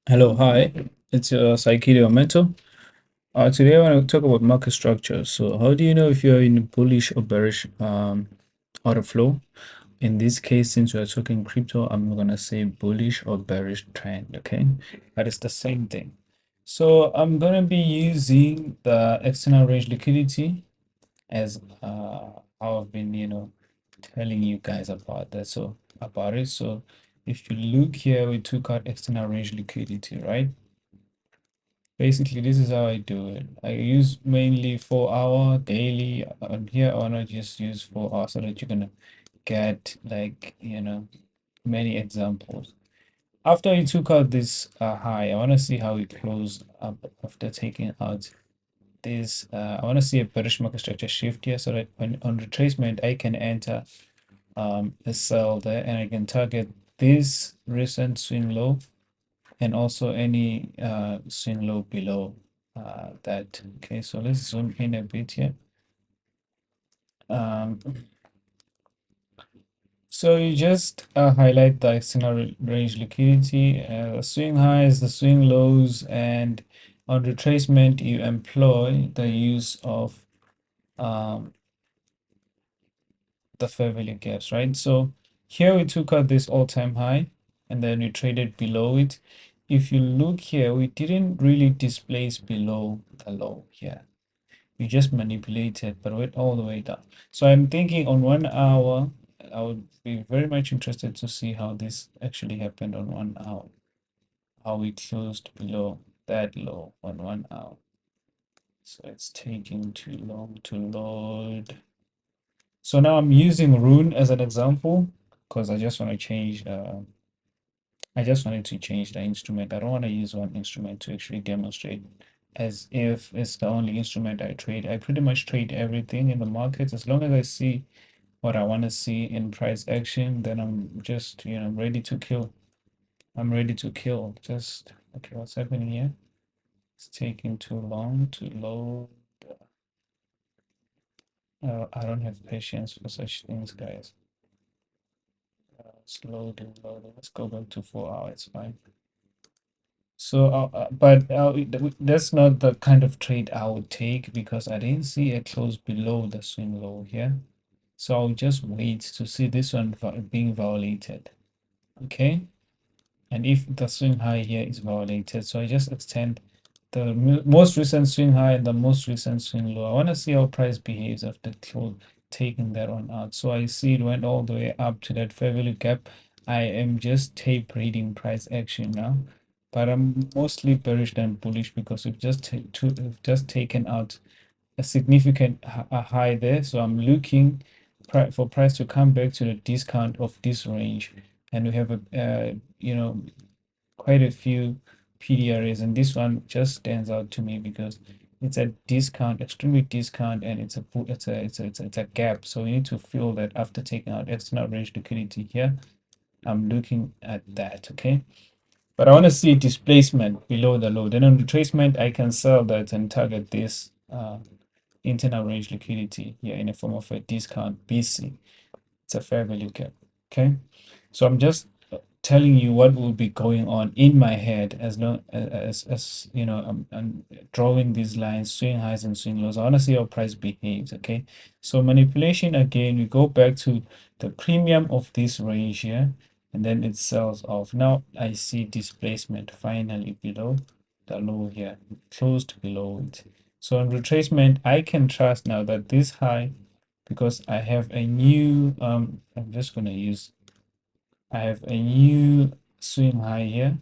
Hello, hi. It's Saikido mentor. Today I want to talk about market structure. So, how do you know if you're in bullish or bearish order flow? In this case, since we're talking crypto, I'm gonna say bullish or bearish trend. Okay, but it's the same thing. So I'm gonna be using the external range liquidity as how I've been, telling you guys about that. So about it. So if you look here, we took out external range liquidity, right? Basically, this is how I do it. I use mainly 4 hour daily. On here, I wanna just use 4 hours so that you're gonna get like many examples. After you took out this high, I wanna see how it closed up after taking out this. I wanna see a bearish market structure shift here so that when on retracement I can enter a sell there and I can target this recent swing low and also any swing low below that. Okay, so let's zoom in a bit here. Um, so you just highlight the external range liquidity, the swing highs, the swing lows, and on retracement you employ the use of um, the fair value gaps, right? So here we took out this all-time high and then we traded below it. If you look here, we didn't really displace below the low here. We just manipulated, but went all the way down. So I'm thinking on 1 hour, I would be very much interested to see how this actually happened on 1 hour, how we closed below that low on 1 hour. So it's taking too long to load. So now I'm using Rune as an example because I just want to change. I just wanted to change the instrument. I don't want to use one instrument to actually demonstrate as if it's the only instrument I trade. I pretty much trade everything in the market as long as I see what I want to see in price action. Then I'm just ready to kill. I'm ready to kill. Just okay. What's happening here? It's taking too long to load. I don't have patience for such things, guys. It's loading, loading. Let's go back to 4 hours. Fine. So, that's not the kind of trade I would take because I didn't see a close below the swing low here. So I'll just wait to see this one being violated. Okay. And if the swing high here is violated, so I just extend the most recent swing high and the most recent swing low. I want to see how price behaves after taking that one out. So I see it went all the way up to that fair value gap. I am just tape reading price action now, but I'm mostly bearish than bullish because we've just taken out a significant a high there. So I'm looking for price to come back to the discount of this range, and we have a quite a few PDRAs, and this one just stands out to me because it's a discount, extremely discount, and it's a gap. So we need to fill that after taking out external range liquidity here. I'm looking at that, okay? But I want to see displacement below the low. Then on retracement, I can sell that and target this internal range liquidity here in the form of a discount BC. It's a fair value gap, okay? So I'm just telling you what will be going on in my head as long as I'm drawing these lines, swing highs and swing lows. I want to see how price behaves. Okay, so manipulation again, we go back to the premium of this range here, and then it sells off. Now I see displacement finally below the low here, closed below it. So on retracement, I can trust now that this high, because I have a new I'm just gonna use I have a new swing high here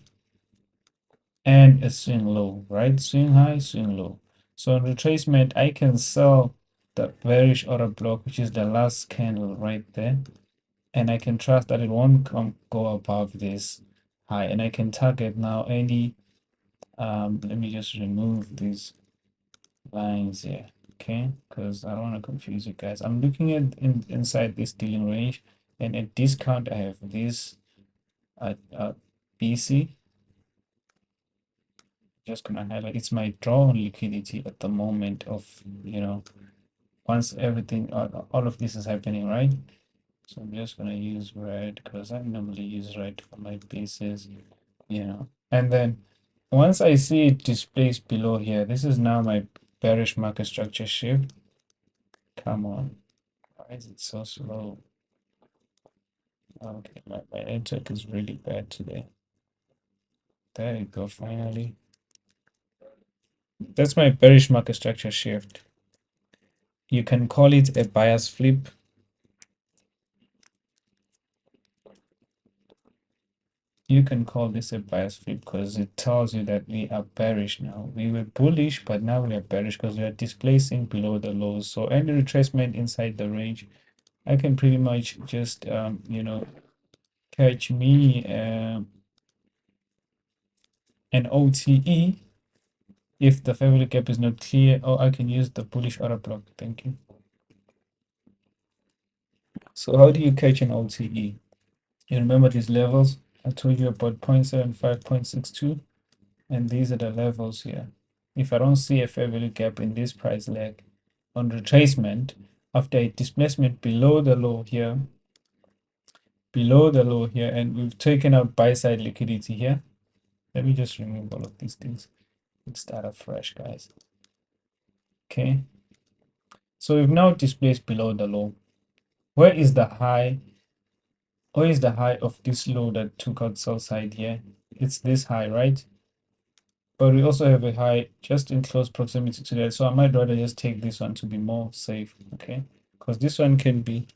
and a swing low, right? Swing high, swing low. So on retracement, I can sell the bearish order block, which is the last candle right there. And I can trust that it won't go above this high. And I can target now any, let me just remove these lines here, okay? Because I don't want to confuse you guys. I'm looking at inside this dealing range, and at discount, I have this BC. Just gonna highlight it's my draw on liquidity at the moment of once everything all of this is happening, right? So I'm just gonna use red because I normally use red for my pieces, and then once I see it displaced below here, this is now my bearish market structure shift. Come on, why is it so slow? Okay, my network is really bad today. There you go, finally. That's my bearish market structure shift. You can call it a bias flip. You can call this a bias flip because it tells you that we are bearish now. We were bullish, but now we are bearish because we are displacing below the lows. So any retracement inside the range, I can pretty much just, catch me an OTE if the fair value gap is not clear, or I can use the bullish order block. Thank you. So how do you catch an OTE? You remember these levels? I told you about 0.75, 0.62, and these are the levels here. If I don't see a fair value gap in this price leg on retracement, after a displacement below the low here, and we've taken out buy side liquidity here. Let me just remove all of these things. Let's start afresh, guys. Okay. So we've now displaced below the low. Where is the high? Where is the high of this low that took out sell side here? It's this high, right? But we also have a high just in close proximity to that. So I might rather just take this one to be more safe, okay? Because this one can be,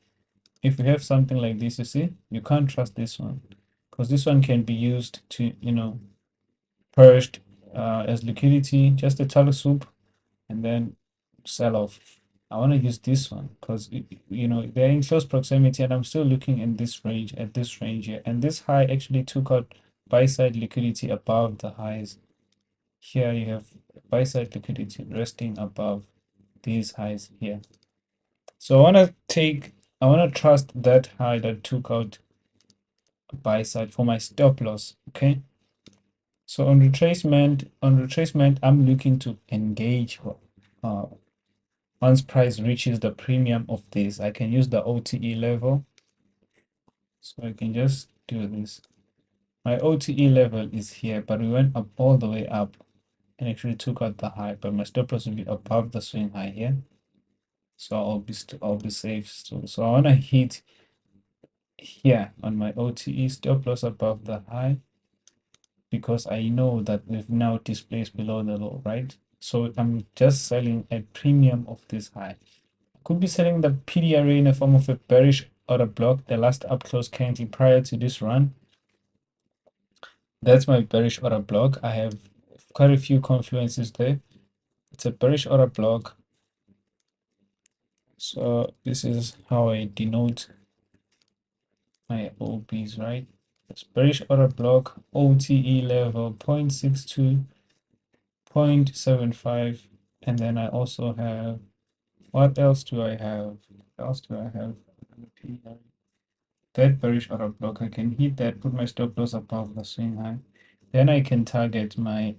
if we have something like this, you see, you can't trust this one. Because this one can be used to, purged as liquidity, just a tally soup, and then sell off. I want to use this one because they're in close proximity, and I'm still looking in this range at this range here, and this high actually took out buy side liquidity above the highs. Here you have buy side liquidity resting above these highs here. So I want to trust that high that took out buy side for my stop loss. Okay. So on retracement, I'm looking to engage. Uh, Once price reaches the premium of this, I can use the OTE level. So I can just do this. My OTE level is here, but we went up all the way up and actually took out the high, but my stop loss will be above the swing high here. So I'll be safe still. So I want to hit here on my OTE stop loss above the high because I know that we've now displaced below the low, right? So I'm just selling a premium of this high. Could be selling the PDRA in a form of a bearish order block, the last up close candle prior to this run. That's my bearish order block. I have quite a few confluences there. It's a bearish order block. So this is how I denote my OBs, right? It's bearish order block, OTE level 0.62, 0.75, and then I also have, what else do I have? What else do I have? That bearish order block, I can hit that, put my stop loss above the swing high. Then I can target my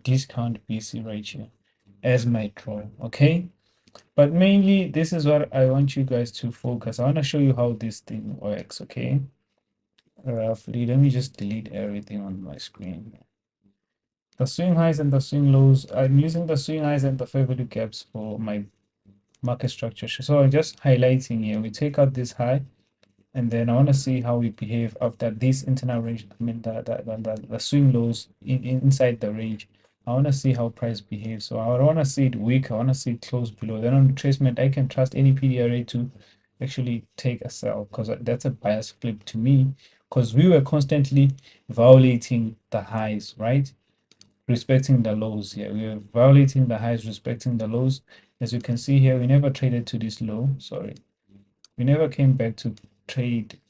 discount BC ratio as my draw, okay? But mainly, this is what I want you guys to focus. I want to show you how this thing works, okay? Roughly, let me just delete everything on my screen. The swing highs and the swing lows, I'm using the swing highs and the fair value gaps for my market structure. So I'm just highlighting here. We take out this high, and then I want to see how we behave after this internal range. I mean, the swing lows inside the range. I want to see how price behaves. So I want to see it weak. I want to see it close below. Then on retracement, I can trust any PDRA to actually take a sell because that's a bias flip to me because we were constantly violating the highs, right? Respecting the lows here. We were violating the highs, respecting the lows. As you can see here, we never traded to this low. Sorry. We never came back to trade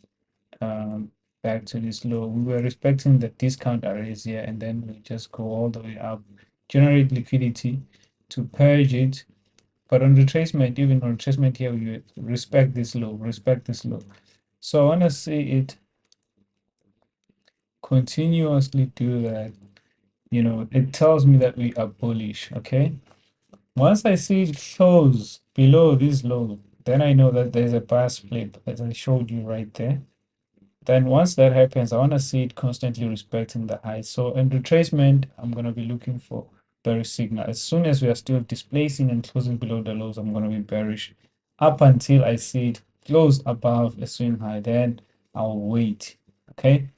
back to this low. We were respecting the discount arrays here, and then we just go all the way up, generate liquidity to purge it. But on retracement, even on retracement here, we respect this low, respect this low. So I want to see it continuously do that. It tells me that we are bullish, okay? Once I see it close below this low, then I know that there's a bias flip, as I showed you right there. Then once that happens, I want to see it constantly respecting the highs. So in retracement, I'm going to be looking for bearish signal. As soon as we are still displacing and closing below the lows, I'm going to be bearish up until I see it close above a swing high. Then I'll wait. Okay.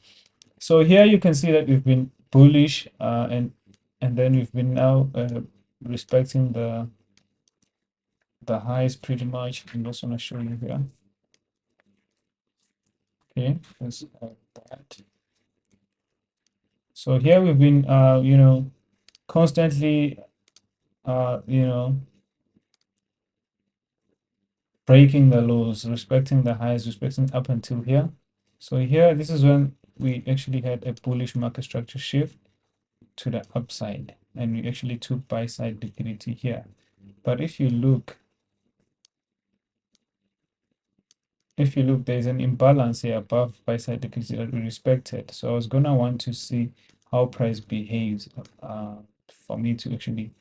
So here you can see that we've been bullish, and then we've been now respecting the highs pretty much. I'm just want to show you here. Okay, let's add that. So here we've been constantly breaking the lows, respecting the highs, respecting up until here. So here, this is when we actually had a bullish market structure shift to the upside, and we actually took buy side liquidity here. But if you look, there's an imbalance here above buy side liquidity that we respected. So I was gonna want to see how price behaves for me to actually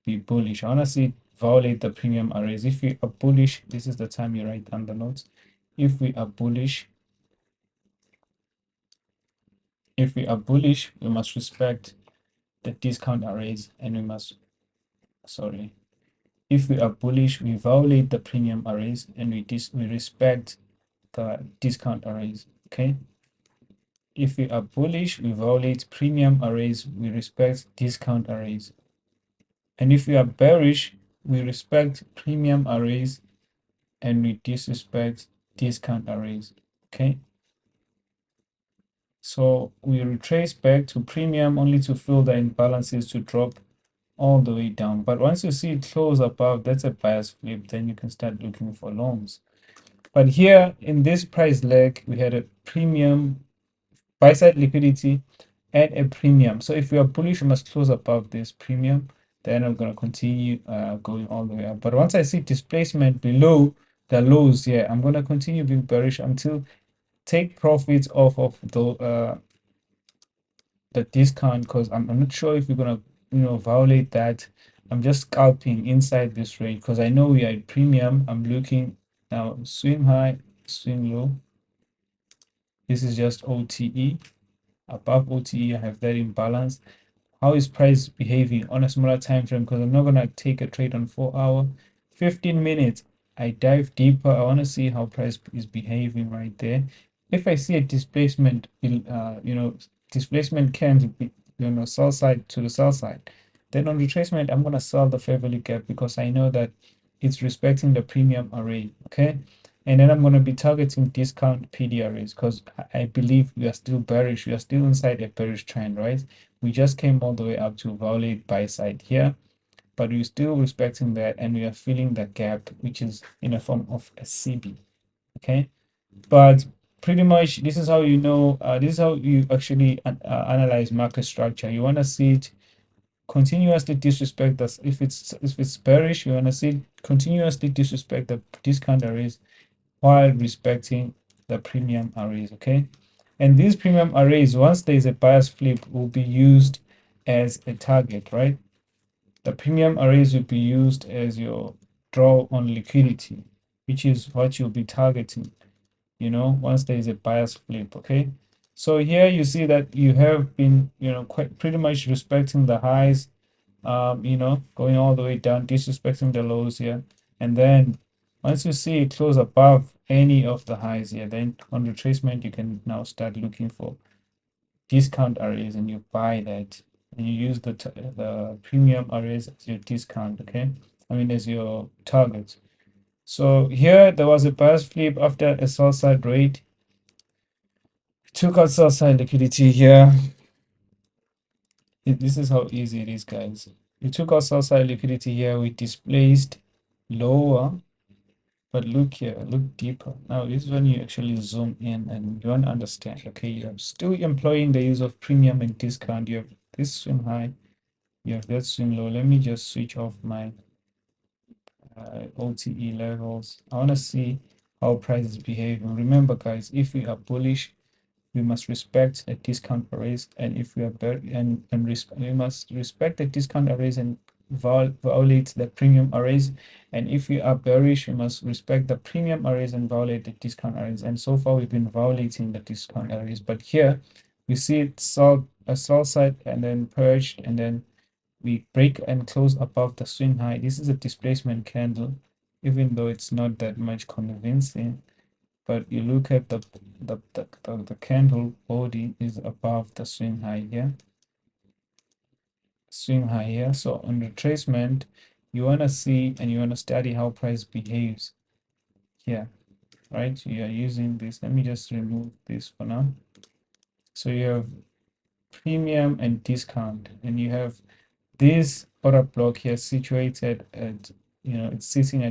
be bullish. I want to see violate the premium arrays. If we are bullish, this is the time you write down the notes. If we are bullish, we must respect the discount arrays, and we must, sorry, if we are bullish, we violate the premium arrays, and we respect the discount arrays. Okay. If we are bullish, we violate premium arrays, we respect discount arrays. And if we are bearish, we respect premium arrays and we disrespect discount arrays. Okay. So we retrace back to premium only to fill the imbalances to drop all the way down. But once you see it close above, that's a bias flip, then you can start looking for longs. But here in this price leg, we had a premium buy side liquidity and a premium. So if we are bullish, we must close above this premium. Then I'm going to continue going all the way up. But once I see displacement below the lows here, I'm going to continue being bearish until take profits off of the discount, because I'm not sure if we're going to violate that. I'm just scalping inside this range because I know we are at premium. I'm looking now, swing high, swing low. This is just OTE. Above OTE, I have that imbalance. How is price behaving on a smaller time frame? Because I'm not gonna take a trade on 4 hour, 15 minutes. I dive deeper. I want to see how price is behaving right there. If I see a displacement, displacement can be, sell side to the sell side. Then on retracement, I'm gonna sell the fair value gap because I know that it's respecting the premium array. Okay. And then I'm going to be targeting discount PD arrays because I believe we are still bearish. We are still inside a bearish trend, right? We just came all the way up to violate buy side here, but we're still respecting that and we are filling the gap, which is in a form of a CB. Okay. But pretty much this is how this is how you actually analyze market structure. You want to see it continuously disrespect this. If it's bearish, you want to see it continuously disrespect the discount arrays while respecting the premium arrays. Okay. And these premium arrays, once there's a bias flip, will be used as a target, right? The premium arrays will be used as your draw on liquidity, which is what you'll be targeting, once there is a bias flip. Okay. So here you see that you have been, quite pretty much respecting the highs, going all the way down, disrespecting the lows here. And then once you see it close above any of the highs here, then on retracement, you can now start looking for discount arrays and you buy that. And you use the premium arrays as your discount, okay? I mean, as your target. So here there was a bias flip after a sell side rate. Took out sell side liquidity here. This is how easy it is, guys. We took out sell side liquidity here. We displaced lower. But look here, look deeper. Now, this is when you actually zoom in and you want to understand, okay, you're still employing the use of premium and discount. You have this swing high, you have that swing low. Let me just switch off my OTE levels. I want to see how price is behaving. Remember, guys, if we are bullish, we must respect the discount arrays, and if we are bear and we must respect the discount arrays and violate the premium arrays, and if we are bearish, we must respect the premium arrays and violate the discount arrays. And so far, we've been violating the discount arrays, but here we see it sold a sell side and then purged, and then we break and close above the swing high. This is a displacement candle, even though it's not that much convincing. But you look at the candle body is above the swing high here. Swing high here. So on retracement, you want to see and you want to study how price behaves here, right? You are using this. Let me just remove this for now. So you have premium and discount, and you have this order block here situated at, it's sitting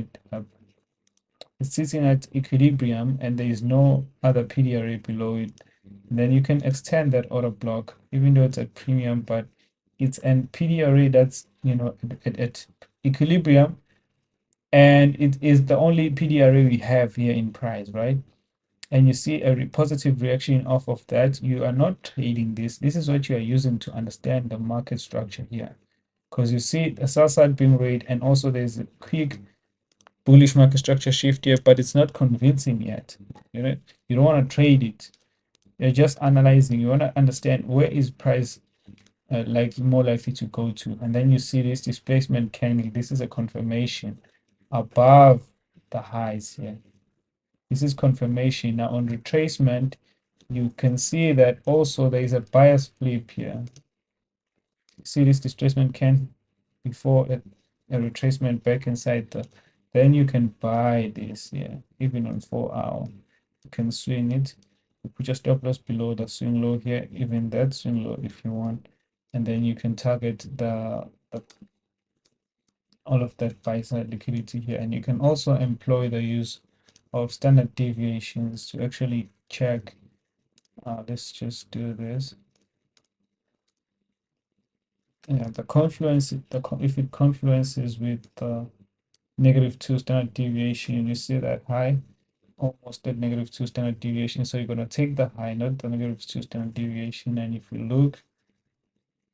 at equilibrium, and there is no other PDRA below it. And then you can extend that order block, even though it's at premium, but it's an PDRA that's, at equilibrium, and it is the only PDRA we have here in price, right? And you see a positive reaction off of that. You are not trading this. This is what you are using to understand the market structure here, because you see the sell side being rate, and also there's a quick bullish market structure shift here, but it's not convincing yet. You don't want to trade it. You're just analyzing. You want to understand where is price more likely to go to, and then you see this displacement candle. This is a confirmation above the highs here. This is confirmation. Now on retracement, you can see that also there is a bias flip here. See this displacement candle before a retracement back inside then you can buy this here, even on 4-hour. You can swing it. You put your stop loss below the swing low here, even that swing low if you want, and then you can target all of that buy side liquidity here. And you can also employ the use of standard deviations to actually check. Let's just do this. Yeah, the confluence, if it confluences with the -2 standard deviation, you see that high, almost at -2 standard deviation. So you're going to take the high, not the -2 standard deviation. And if you look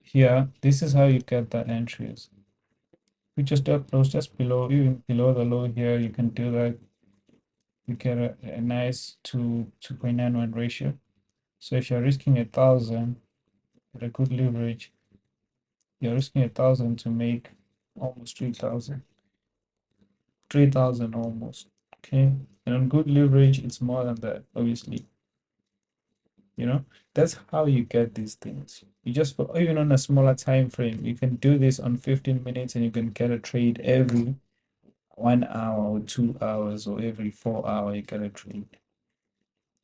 here, this is how you get the entries. We just stop close just below, even below the low here, you can do that. You get a nice 2.91 ratio. So if you're risking 1,000 with a good leverage, you're risking 1,000 to make almost 3,000. 3,000 almost. Okay. And on good leverage, it's more than that, obviously. That's how you get these things. You just, even on a smaller time frame, you can do this on 15 minutes, and you can get a trade every 1 hour or 2 hours, or every 4 hours, you get a trade.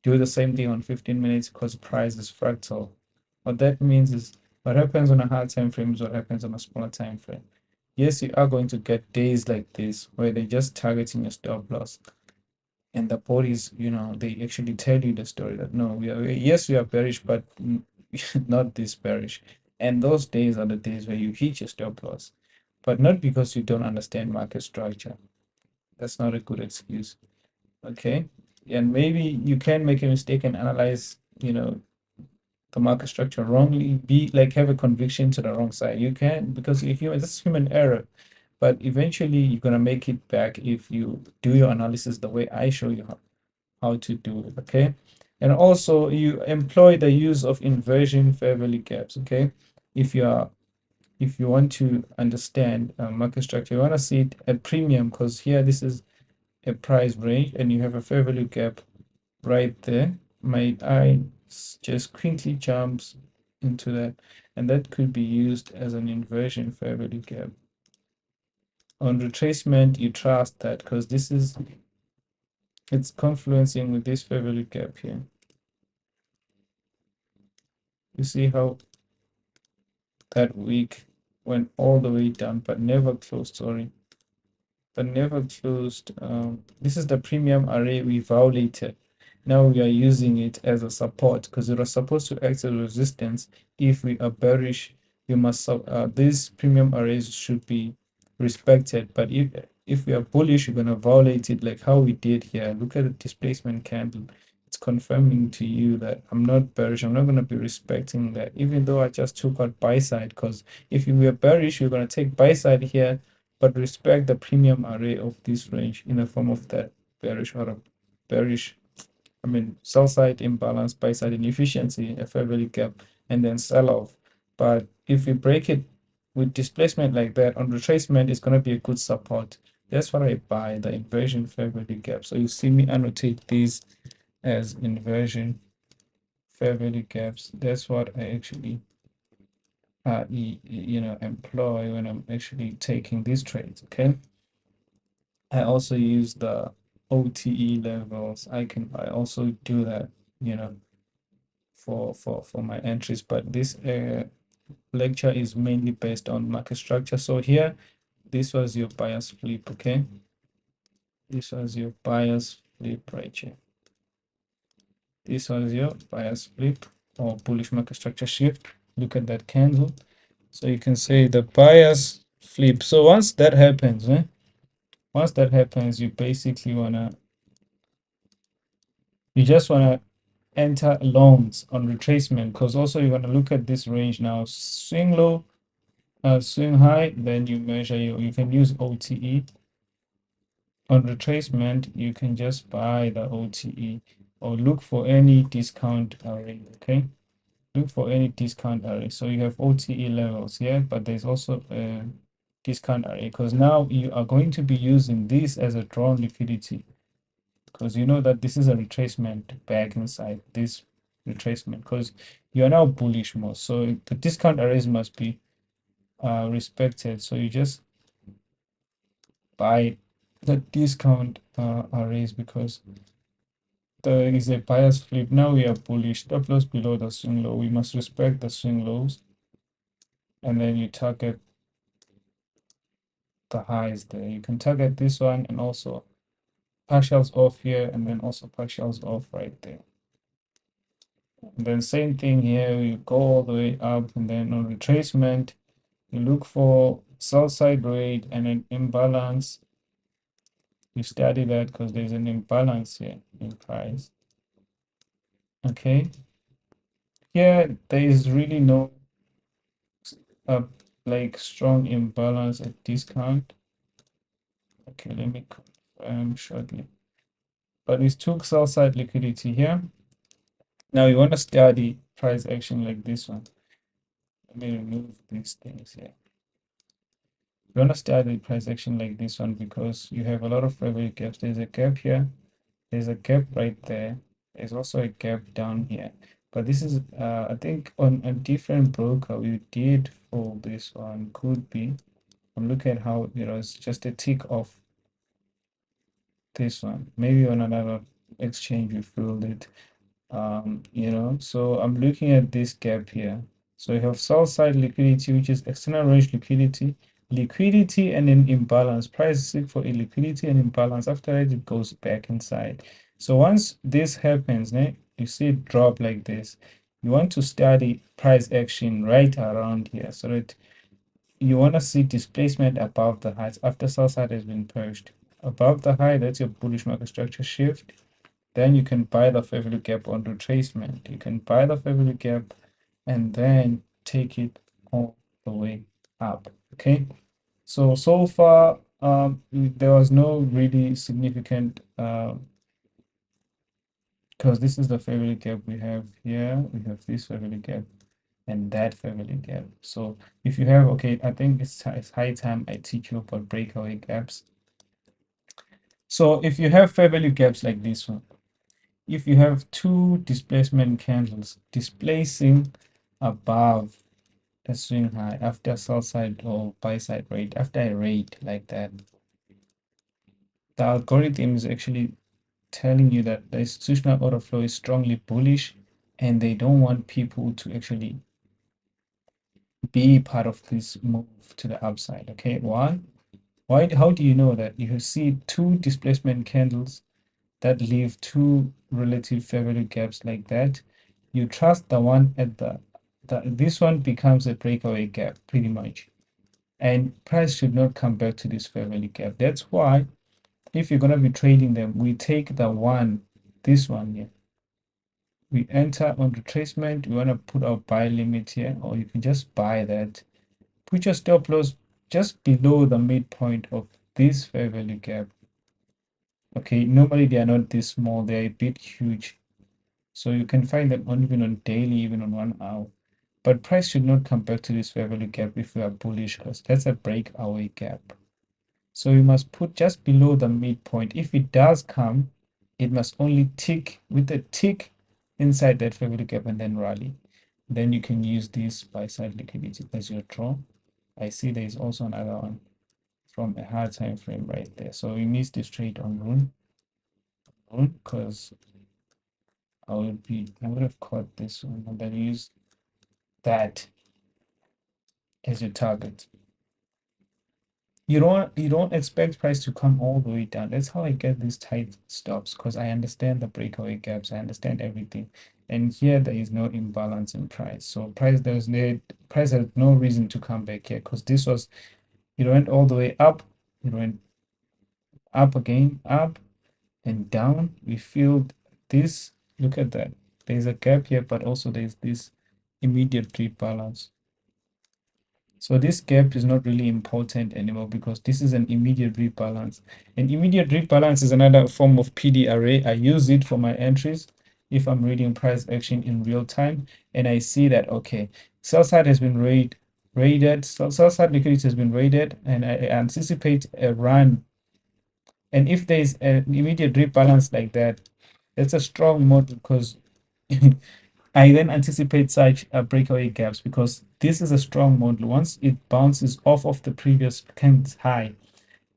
Do the same thing on 15 minutes because price is fractal. What that means is what happens on a higher time frame is what happens on a smaller time frame. Yes, you are going to get days like this where they're just targeting your stop loss, and the bodies, they actually tell you the story that no, yes, we are bearish, but not this bearish. And those days are the days where you hit your stop loss, but not because you don't understand market structure. That's not a good excuse. Okay. And maybe you can make a mistake and analyze, the market structure wrongly, have a conviction to the wrong side. You can, because if you, it's human error, but eventually you're gonna make it back if you do your analysis the way I show you how to do it. Okay. And also you employ the use of inversion fair value gaps. Okay. If you want to understand market structure, you want to see it at premium, because here this is a price range and you have a fair value gap right there. My eye just quickly jumps into that, and that could be used as an inversion fair value gap. On retracement, you trust that because it's confluencing with this fair value gap here. You see how that week went all the way down, but never closed, sorry. But never closed. This is the premium array we violated. Now we are using it as a support because it was supposed to act as resistance. If we are bearish, you must these premium arrays should be respected. But if we are bullish, we're gonna violate it like how we did here. Look at the displacement candle. it's confirming to you that I'm not bearish. I'm not going to be respecting that, even though I just took out buy side. Because if you were bearish, you're going to take buy side here, but respect the premium array of this range in the form of that bearish or a bearish, I mean, sell side imbalance, buy side inefficiency, a fair value gap, and then sell off. But if we break it with displacement like that on retracement, it's going to be a good support. That's what I buy, the inversion fair value gap. So you see me annotate these as inversion fair value gaps. That's what I actually employ when I'm actually taking these trades. Okay. I also use the OTE levels. I also do that, you know, for my entries, but this lecture is mainly based on market structure. So here, this was your bias flip. Okay, this was your bias flip right here. This was your bias flip or bullish market structure shift. Look at that candle. So you can say the bias flip. So once that happens, you basically you just wanna enter longs on retracement, because also you want to look at this range now. Swing low, swing high, then you measure you can use OTE. On retracement, you can just buy the OTE or look for any discount array. Okay, look for any discount array. So you have OTE levels here, but there's also a discount array, because now you are going to be using this as a drawn liquidity, because you know that this is a retracement back inside this retracement, because you are now bullish more. So the discount arrays must be respected. So you just buy the discount arrays, because there is a bias flip. Now we are bullish. Stop loss below the swing low. We must respect the swing lows, and then you target the highs there. You can target this one and also partials off here, and then also partials off right there. And then same thing here, you go all the way up, and then on retracement, you look for sell side rate and an imbalance. You study that because there's an imbalance here in price. Okay. Here, there is really no like strong imbalance at discount. Okay, let me confirm shortly. But we took sell side liquidity here. Now you want to study price action like this one. Let me remove these things here. You want to study price action like this one because you have a lot of fair value gaps. There's a gap here. There's a gap right there. There's also a gap down here. But this is, I think, on a different broker we did for this one. Could be. I'm looking at how, it's just a tick off this one. Maybe on another exchange we filled it. So I'm looking at this gap here. So you have sell side liquidity, which is external range liquidity and an imbalance. Price is seek for a liquidity and imbalance. After that, it goes back inside. So once this happens, you see it drop like this. You want to study price action right around here, so that you want to see displacement above the heights after sell side has been purged. Above the high, that's your bullish market structure shift. Then you can buy the fair value gap on retracement. You can buy the fair value gap and then take it all the way up. Okay. So far, there was no really significant, because this is the fair value gap we have here. We have this fair value gap and that fair value gap. So if you have, okay, I think it's high time I teach you about breakaway gaps. So if you have fair value gaps like this one, if you have two displacement candles displacing above the swing high after sell side or buy side rate, after a rate like that, the algorithm is actually telling you that the institutional order flow is strongly bullish and they don't want people to actually be part of this move to the upside. Okay, why? How do you know that? You see two displacement candles that leave two relative fair value gaps like that. You trust the one at this one becomes a breakaway gap pretty much, and price should not come back to this fair value gap. That's why if you're going to be trading them, we take the one, this one here, We enter on retracement. We want to put our buy limit here, or you can just buy that. Put your stop loss just below the midpoint of this fair value gap. Okay, normally they are not this small, they're a bit huge. So you can find them on, even on daily, even on 1 hour. But price should not come back to this fair value gap if we are bullish, because that's a breakaway gap. So you must put just below the midpoint. If it does come, it must only tick with a tick inside that fair value gap and then rally. Then you can use this buy side liquidity as your draw. I see there is also another one from a higher time frame right there. So we missed this trade on rune because I would have caught this one and then use that as your target. You don't expect price to come all the way down. That's how I get these tight stops, because I understand the breakaway gaps, I understand everything. And here there is no imbalance in price. So price has no reason to come back here, because this was, it went all the way up, it went up again, up and down. We filled this. Look at that. There's a gap here, but also there's this immediate rebalance. So this gap is not really important anymore, because this is an immediate rebalance. An immediate rebalance is another form of PD array. I use it for my entries if I'm reading price action in real time, and I see that, okay, sell side has been raided, sell side liquidity has been raided, and I anticipate a run. And if there's an immediate rebalance like that, that's a strong model, because I then anticipate such breakaway gaps, because this is a strong model. Once it bounces off of the previous candle's high,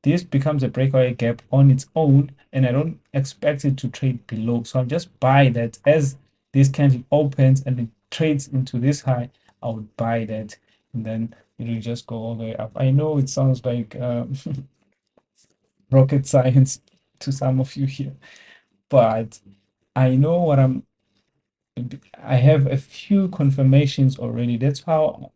this becomes a breakaway gap on its own, and I don't expect it to trade below. So I'll just buy that as this candle opens and it trades into this high. I would buy that, and then it will just go all the way up. I know it sounds like rocket science to some of you here, but I know what I have a few confirmations already. That's how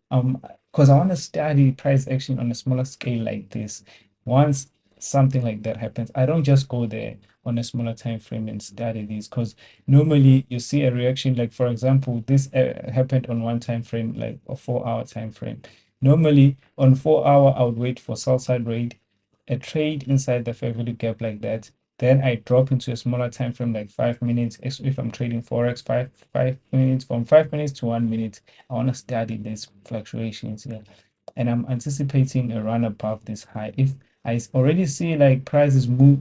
because I want to study price action on a smaller scale like this. Once something like that happens, I don't just go there on a smaller time frame and study these, because normally you see a reaction, like for example, this happened on one time frame, like a 4 hour time frame. Normally on 4 hour, I would wait for sell side rate, a trade inside the fair value gap like that. Then I drop into a smaller time frame, like 5 minutes. If I'm trading forex, five minutes, from 5 minutes to 1 minute. I want to study these fluctuations here, and I'm anticipating a run above this high. If I already see like prices move,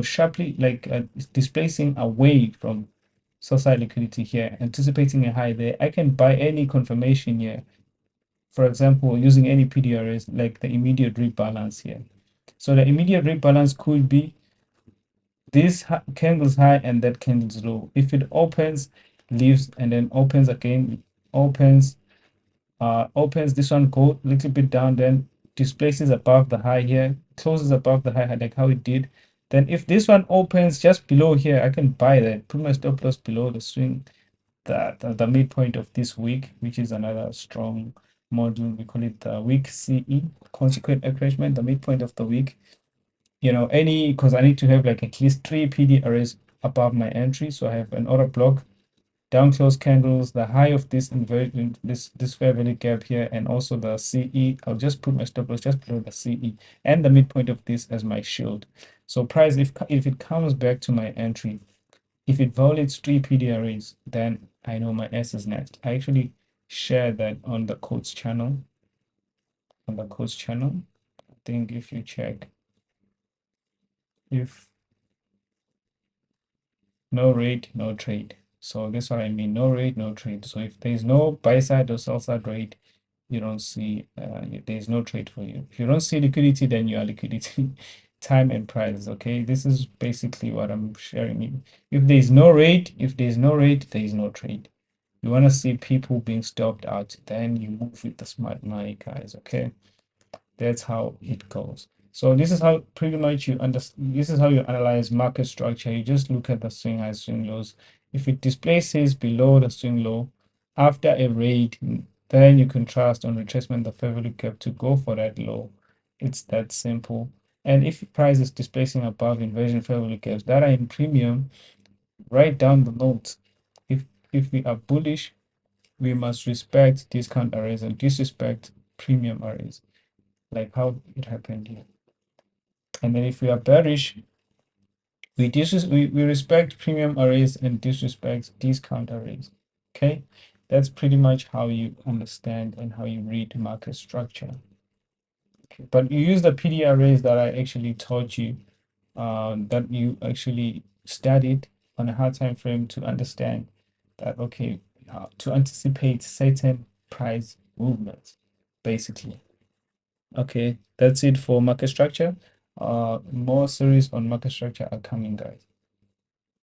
sharply, like displacing away from sell side liquidity here, anticipating a high there, I can buy any confirmation here. For example, using any PDRs, like the immediate rebalance here. So the immediate rebalance could be this candle's high and that candle's low. If it opens, leaves, and then opens again, opens, this one go a little bit down, then displaces above the high here, closes above the high, like how it did. Then if this one opens just below here, I can buy that, put my stop loss below the swing, the midpoint of this week, which is another strong model. We call it the week CE, consequent encroachment, the midpoint of the week. Because I need to have like at least 3 PD arrays above my entry. So I have an order block, down close candles, the high of this inversion, this fair value gap here, and also the CE. I'll just put my stop loss just below the CE and the midpoint of this as my shield. So price, if it comes back to my entry, if it violates 3 PD arrays, then I know my S is next. I actually share that on the codes channel. I think if you check, if no rate, no trade. So that's what I mean, no rate, no trade. So if there's no buy side or sell side rate, you don't see, there's no trade for you. If you don't see liquidity, then you are liquidity. Time and price. Okay, this is basically what I'm sharing you. If there's no rate, there is no trade. You want to see people being stopped out, then you move with the smart money, guys. Okay, that's how it goes. So this is how pretty much you understand. This is how you analyze market structure. You just look at the swing highs, swing lows. If it displaces below the swing low after a raid, then you can trust on retracement the fair value gap to go for that low. It's that simple. And if price is displacing above inversion fair value gaps that are in premium, write down the notes. if we are bullish, we must respect discount arrays and disrespect premium arrays, like how it happened here. And then if we are bearish, we respect premium arrays and disrespect discount arrays. Okay, that's pretty much how you understand and how you read market structure. Okay. But you use the PD arrays that I actually taught you, that you actually studied on a hard time frame to understand that, okay, to anticipate certain price movements, basically. Okay, that's it for market structure. More series on market structure are coming, guys.